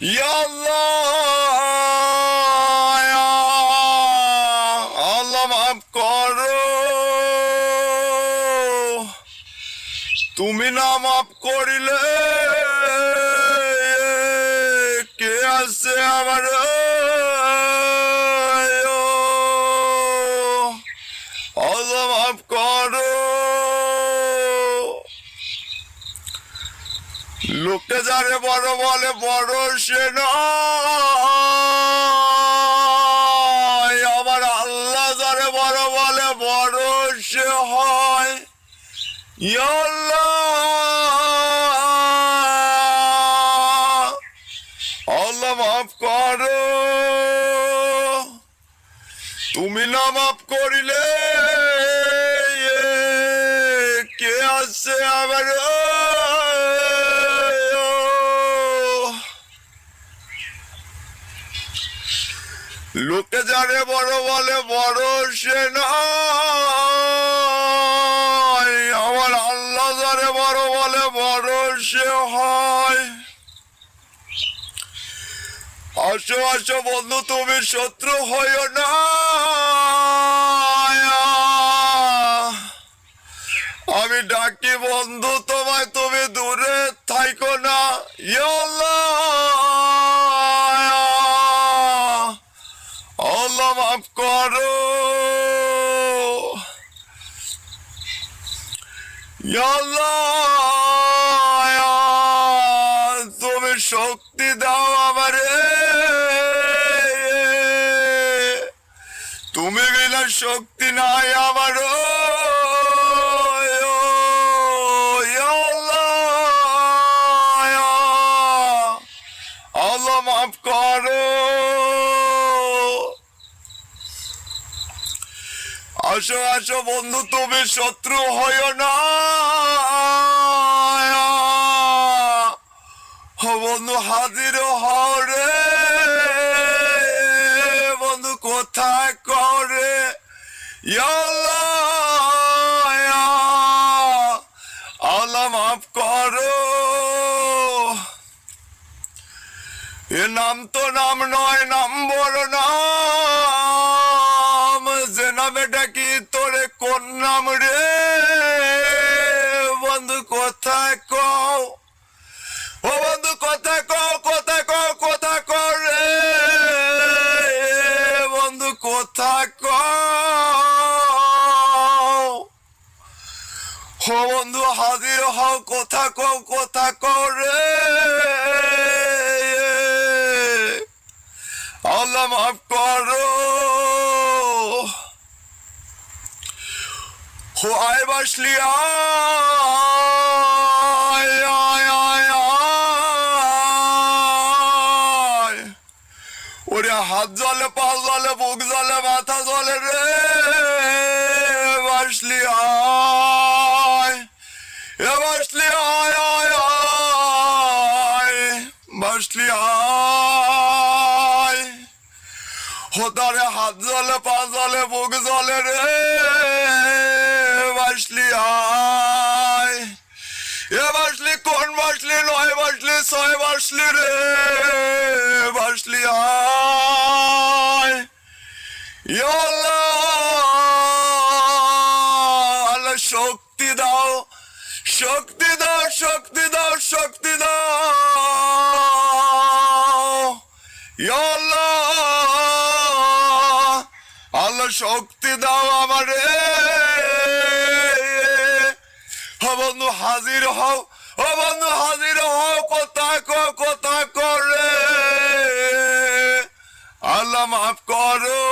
ইয়া আল্লাহ, আল্লাহ মাফ করো। তুমি না মাফ করিলে কে আছে আমার? আল্লাহ মাফ করো। লোকে যারে বড় বলে বড় সে নয়, আমার আল্লাহ যারে বড় বলে বড় সে হয়। ইয়া আল্লাহ, আল্লাহ মাফ করো। তুমি না মাফ করিলে কে আছে আমার? লোকে যারে বড় বলে বড় সে নয়, আমার আল্লাহ যারে বড় বলে বড় সে হয়। আসো আসো বন্ধু, তুমি শত্রু হইও না। আমি ডাকি বন্ধু তোমায়, তুমি দূরে থাইকো না। ইয়া আল্লাহ, আল্লাহ মাফ করো। ইয়া আল্লাহ, তুমি শক্তি দাও আমারে। তুমি বিনা শক্তি নাই আমার। আল্লাহ মাফ করো। আসো আসো বন্ধু, তুমি শত্রু হইও না। বন্ধু হাজির হও রে। বন্ধু কোথায় করে? ইয়া আল্লাহ, আল্লাহ মাফ করো। এ নাম তো নাম নয়, নাম বড় নাম। যে নামে ডাকি তোরে কোন নাম রে? বন্ধু কোথায় কও? ও বন্ধু কোথায় কও, কোথায় কও, কোথায় কও রে? বন্ধু কোথায় কও? ও বন্ধু হাজির হও, কোথা কও, কোথা কও রে? আল্লাহ মাফ করো। হো আয় বাসলি আয়, আয় আয় আয়। ওরে হাত জলে, পা জলে, বুক জলে, মাথা জলে রে। বাসলি আয়, এ বাসলি আয়, আয় আয়, বাসলি আয়। হোতারে হাত জলে, পা জলে, বুক জলে রে। বাসলি আয়, এ বাসলি কোন বাসলি? নয় বাসলি, ছয় বাসলি রে। বাসলি আয়। ইয়া আল্লাহ, আল্লাহ শক্তি দাও, শক্তি দাও, শক্তি দাও, শক্তি দাও। ইয়া আল্লাহ, আল্লাহ শক্তি দাও আমারে। ও বন্ধু হাজির হও, ও বন্ধু হাজির হও, কোথায় কোথায় করে? আল্লাহ মাফ করো।